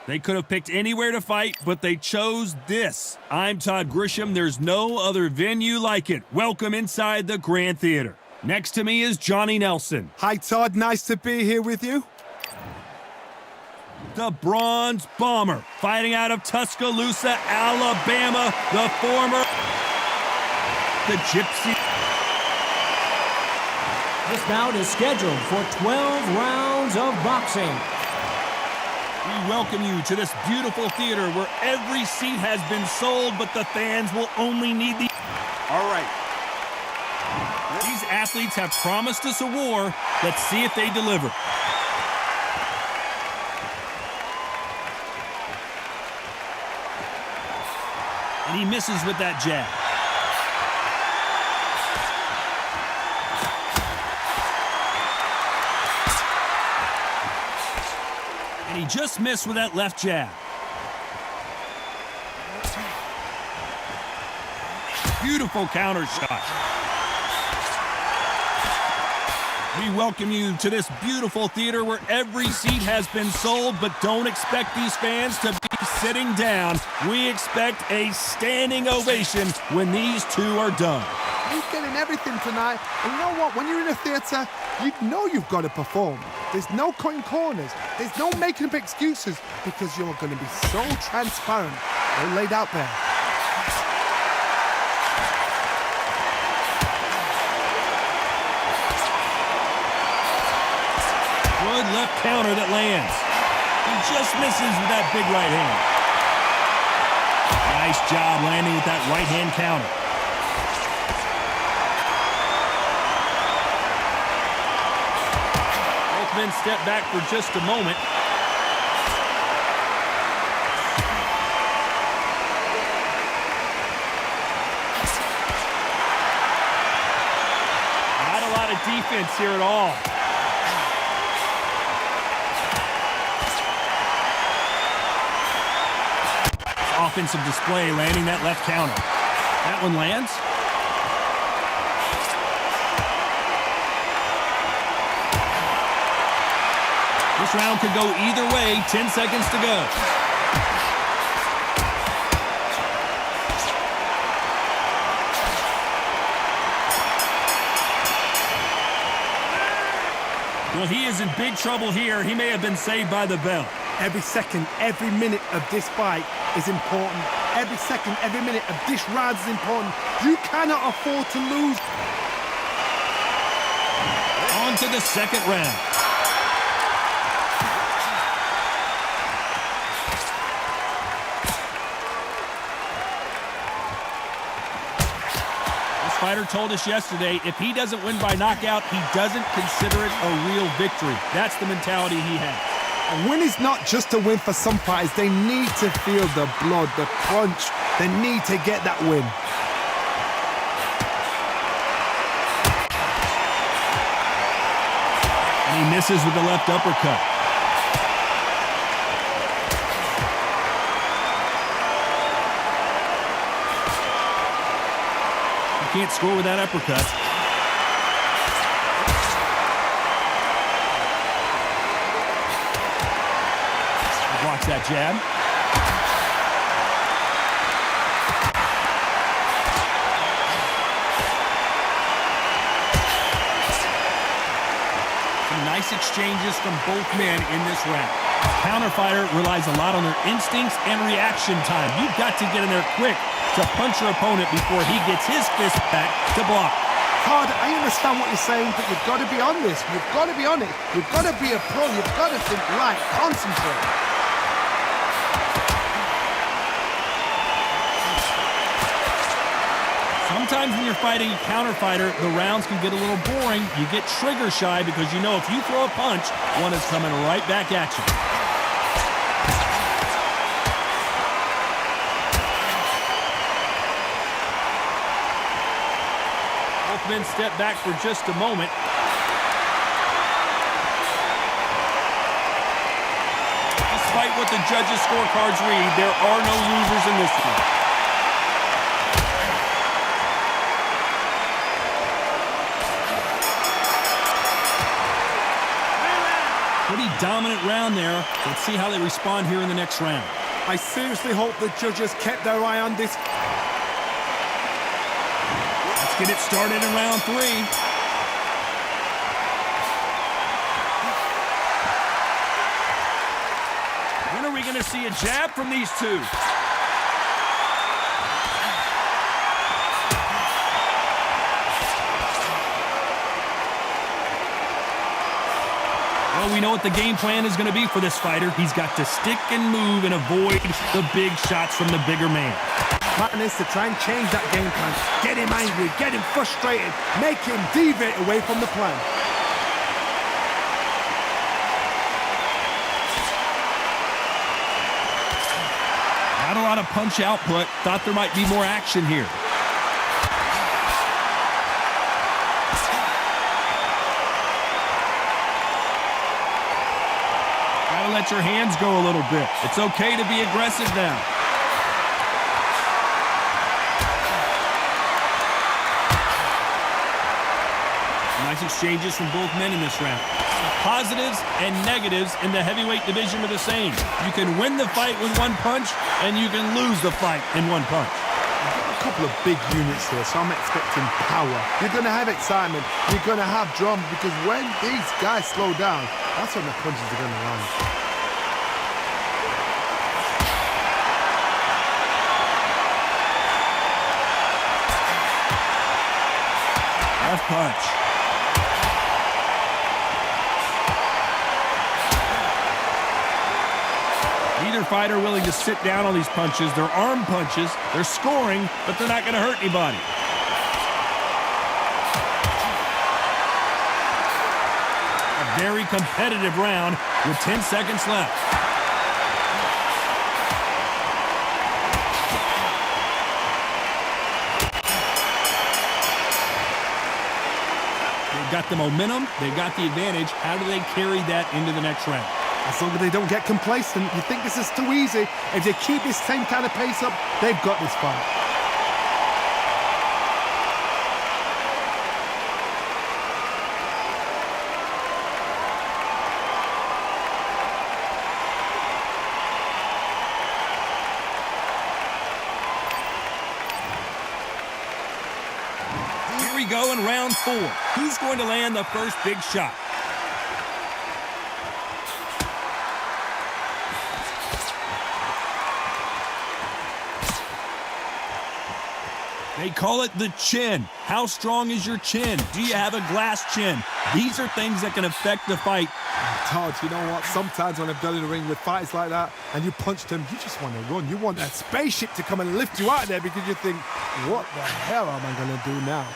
They could have picked anywhere to fight, but they chose this. I'm Todd Grisham. There's no other venue like it. Welcome inside the Grand Theater. Next to me is Johnny Nelson. Hi, Todd. Nice to be here with you. The Bronze Bomber, fighting out of Tuscaloosa, Alabama, the former the Gypsy. This bout is scheduled for 12 rounds of boxing. We welcome you to this beautiful theater where every seat has been sold, but the fans will only need the... All right. These athletes have promised us a war. Let's see if they deliver. And he misses with that jab. And he just missed with that left jab. Beautiful counter shot. We welcome you to this beautiful theater where every seat has been sold, but don't expect these fans to be sitting down. We expect a standing ovation when these two are done. He's getting everything tonight. And you know what? When you're in a theater, you know you've got to perform. There's no cutting corners. There's no making up excuses because you're going to be so transparent. All laid out there. Good left counter that lands. He just misses with that big right hand. Nice job landing with that right hand counter. Both men step back for just a moment. Not a lot of defense here at all. Offensive display, landing that left counter. That one lands. This round could go either way. 10 seconds to go. Well, he is in big trouble here. He may have been saved by the bell. Every second, every minute of this fight is important. Every second, every minute of this round is important. You cannot afford to lose. On to the second round. This fighter told us yesterday, if he doesn't win by knockout, he doesn't consider it a real victory. That's the mentality he has. A win is not just a win for some fighters. They need to feel the blood, the crunch. They need to get that win. And he misses with the left uppercut. You can't score with that uppercut. Blocks that jab. Some nice exchanges from both men in this round. Counter fighter relies a lot on their instincts and reaction time. You've got to get in there quick to punch your opponent before he gets his fist back to block. Todd, I understand what you're saying, but you've got to be on this. You've got to be on it. You've got to be a pro. You've got to think right. Concentrate. Sometimes when you're fighting a counter fighter, the rounds can get a little boring. You get trigger shy because you know if you throw a punch, one is coming right back at you. Both men step back for just a moment. Despite what the judges' scorecards read, there are no losers in this one. Pretty dominant round there. Let's see how they respond here in the next round. I seriously hope the judges kept their eye on this. Let's get it started in round 3. When are we going to see a jab from these two? Well, we know what the game plan is going to be for this fighter. He's got to stick and move and avoid the big shots from the bigger man. Plan is to try and change that game plan. Get him angry, get him frustrated, make him deviate away from the plan. Not a lot of punch output. Thought there might be more action here. Gotta let your hands go a little bit. It's okay to be aggressive now. Nice exchanges from both men in this round. Positives and negatives in the heavyweight division are the same. You can win the fight with one punch, and you can lose the fight in one punch. A couple of big units here, so I'm expecting power. You're going to have excitement. You're going to have drama, because when these guys slow down, that's when the punches are going to land. Left punch. Neither fighter willing to sit down on these punches. They're arm punches. They're scoring, but they're not going to hurt anybody. A very competitive round with 10 seconds left. They've got the momentum. They've got the advantage. How do they carry that into the next round? As long as they don't get complacent, you think this is too easy. If they keep this same kind of pace up, they've got this fight. Here we go in round 4. Who's going to land the first big shot? They call it the chin. How strong is your chin? Do you have a glass chin? These are things that can affect the fight. Todd, you know what? Sometimes when I've done in the ring with fights like that and you punch them, you just want to run. You want that spaceship to come and lift you out of there because you think, what the hell am I going to do now?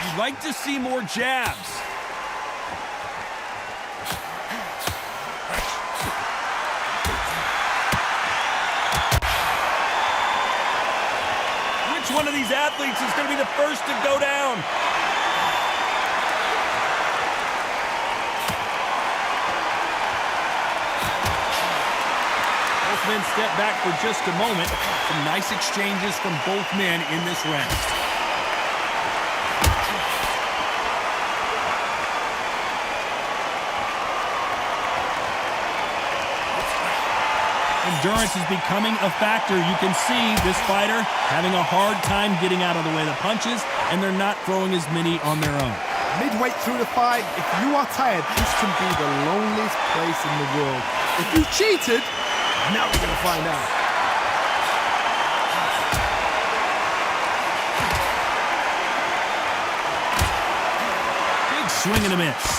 You'd like to see more jabs. Which one of these athletes is going to be the first to go down? Both men step back for just a moment. Some nice exchanges from both men in this round. Endurance is becoming a factor. You can see this fighter having a hard time getting out of the way of the punches, and they're not throwing as many on their own. Midway through the fight, if you are tired, this can be the loneliest place in the world. If you cheated, now we're going to find out. Big swing and a miss.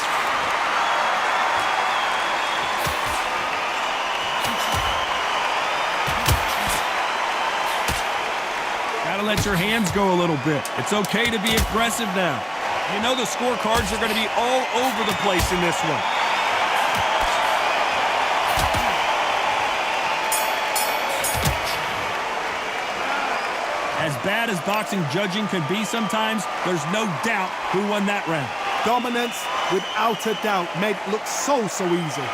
Let your hands go a little bit. It's okay to be aggressive now. You know the scorecards are going to be all over the place in this one. As bad as boxing judging can be sometimes, there's no doubt who won that round. Dominance, without a doubt, made it look so easy.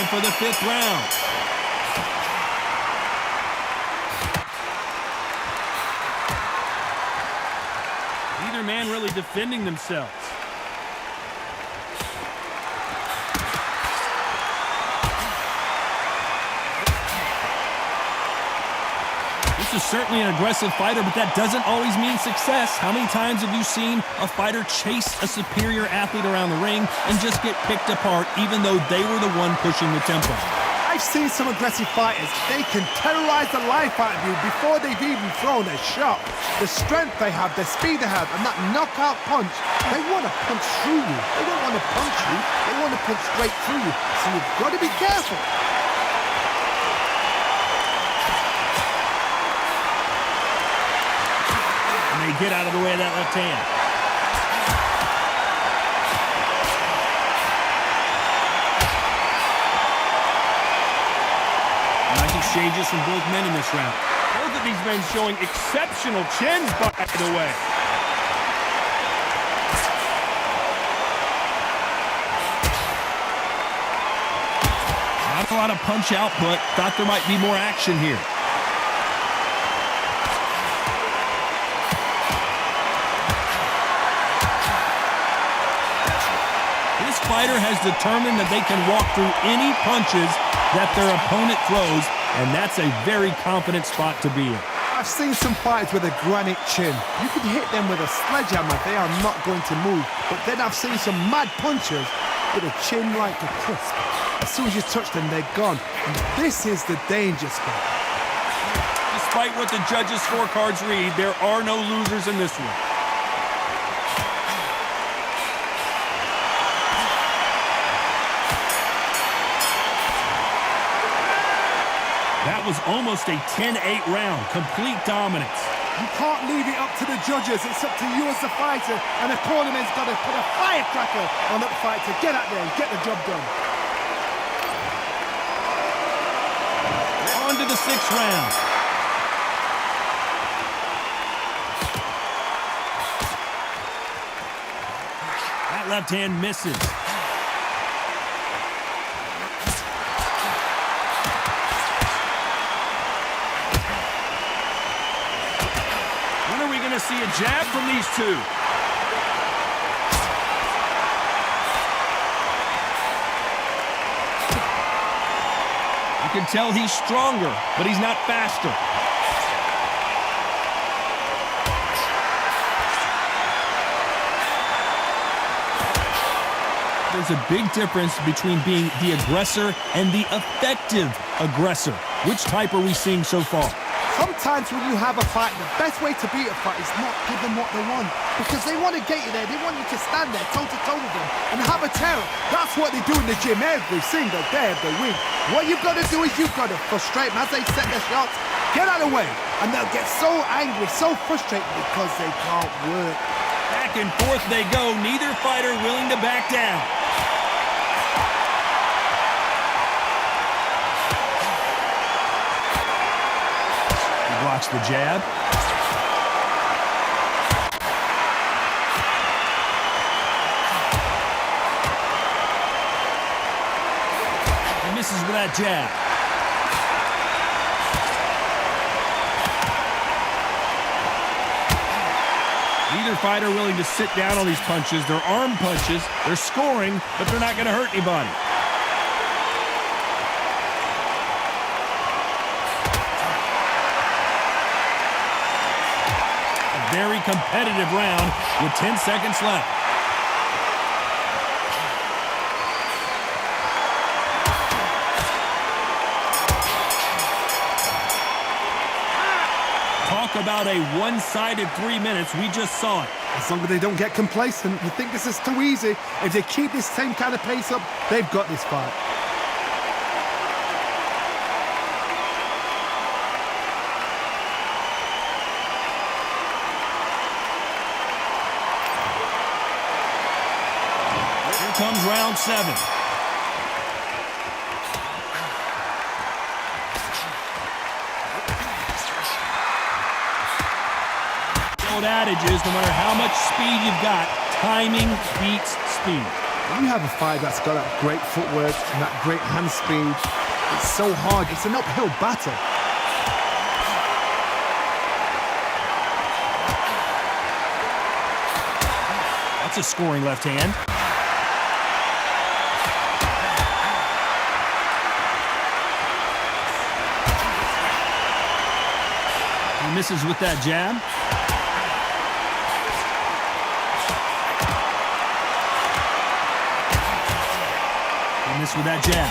for the 5th round. Neither man really defending themselves. This is certainly an aggressive fighter, but that doesn't always mean success. How many times have you seen a fighter chase a superior athlete around the ring and just get picked apart even though they were the one pushing the tempo? I've seen some aggressive fighters. They can terrorize the life out of you before they've even thrown a shot. The strength they have, the speed they have, and that knockout punch, they want to punch through you. They don't want to punch you. They want to punch straight through you. So you've got to be careful. Get out of the way of that left hand. Nice exchanges from both men in this round. Both of these men showing exceptional chins, by the way. Not a lot of punch output. Thought there might be more action here. Fighter has determined that they can walk through any punches that their opponent throws, and that's a very confident spot to be in. I've seen some fighters with a granite chin. You could hit them with a sledgehammer, they are not going to move. But then I've seen some mad punchers with a chin like a crisp. As soon as you touch them, they're gone. And this is the danger spot. Despite what the judges' scorecards read, there are no losers in this one. That was almost a 10-8 round, complete dominance. You can't leave it up to the judges. It's up to you as the fighter, and the cornerman's got to put a firecracker on that fight to get out there and get the job done. On to the 6th round. That left hand misses. See a jab from these two. You can tell he's stronger, but he's not faster. There's a big difference between being the aggressor and the effective aggressor. Which type are we seeing so far? Sometimes when you have a fight, the best way to beat a fight is not give them what they want. Because they want to get you there. They want you to stand there toe-to-toe with them and have a terror. That's what they do in the gym every single day of the week. What you've got to do is you've got to frustrate them as they set their shots. Get out of the way. And they'll get so angry, so frustrated because they can't work. Back and forth they go. Neither fighter willing to back down. Blocks the jab. He misses with that jab. Neither fighter willing to sit down on these punches. They're arm punches. They're scoring, but they're not going to hurt anybody. Very competitive round with 10 seconds left. Talk about a one-sided 3 minutes. We just saw it. As long as they don't get complacent, you think this is too easy. If they keep this same kind of pace up, they've got this fight. Comes round 7. The old adage is no matter how much speed you've got, timing beats speed. When you have a fight that's got that great footwork and that great hand speed, it's so hard. It's an uphill battle. That's a scoring left hand. He misses with that jab. He missed with that jab.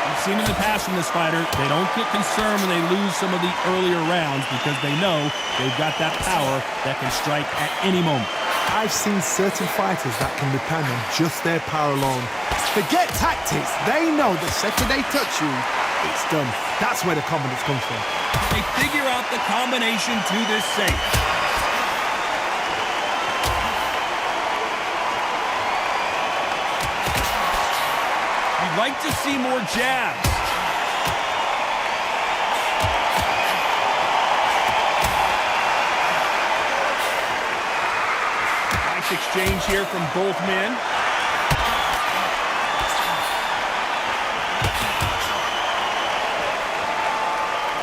We've seen in the past from this fighter, they don't get concerned when they lose some of the earlier rounds because they know they've got that power that can strike at any moment. I've seen certain fighters that can depend on just their power alone. Forget tactics. They know the second they touch you, it's done. That's where the confidence comes from. They figure out the combination to this safe. You'd like to see more jabs. Nice exchange here from both men.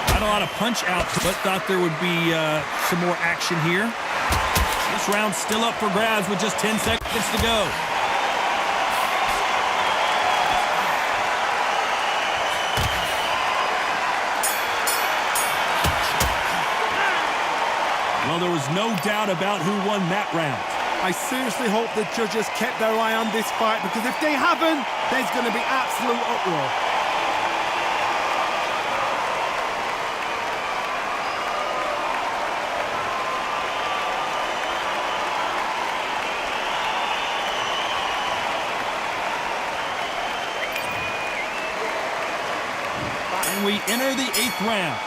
Not a lot of punch out, but thought there would be some more action here. This round's still up for grabs with just 10 seconds to go. Well, there was no doubt about who won that round. I seriously hope the judges kept their eye on this fight, because if they haven't, there's going to be absolute uproar. And we enter the 8th round.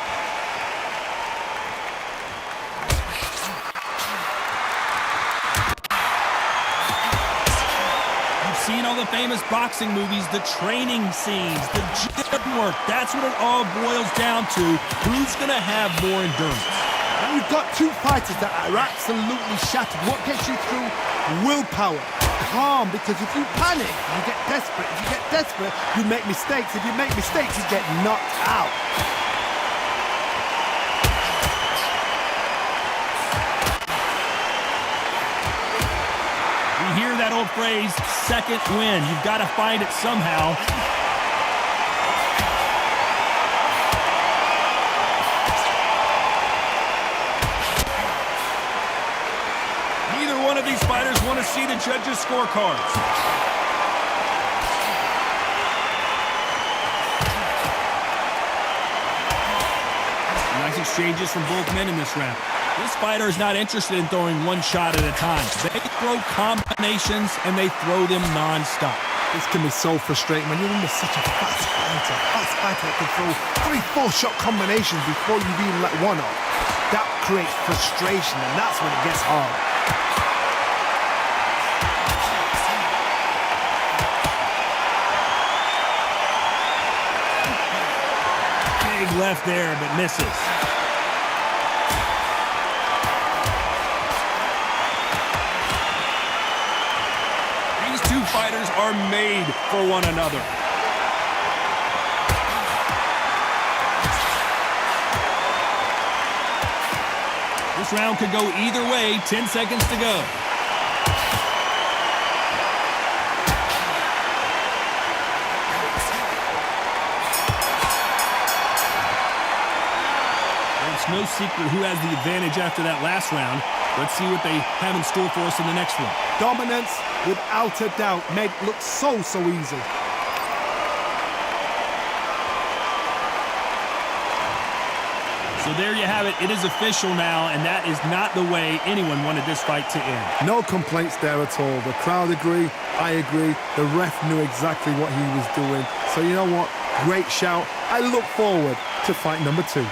Seen all the famous boxing movies, the training scenes, the gym work. That's what it all boils down to. Who's going to have more endurance? And you've got two fighters that are absolutely shattered. What gets you through? Willpower. Calm, because if you panic, you get desperate. If you get desperate, you make mistakes. If you make mistakes, you get knocked out. You hear that old phrase, second win. You've got to find it somehow. Neither one of these fighters want to see the judges' scorecards. Nice exchanges from both men in this round. This fighter is not interested in throwing one shot at a time. They throw combinations, and they throw them non-stop. This can be so frustrating when you're under such a fast fighter that can throw 3-4 shot combinations before you've even let one off. That creates frustration, and that's when it gets hard. Big left there, but misses. Fighters are made for one another. This round could go either way. 10 seconds to go. It's no secret who has the advantage after that last round. Let's see what they have in store for us in the next one. Dominance, without a doubt, made look so easy. So there you have it. It is official now, and that is not the way anyone wanted this fight to end. No complaints there at all. The crowd agree, I agree. The ref knew exactly what he was doing. So you know what? Great shout. I look forward to fight number 2.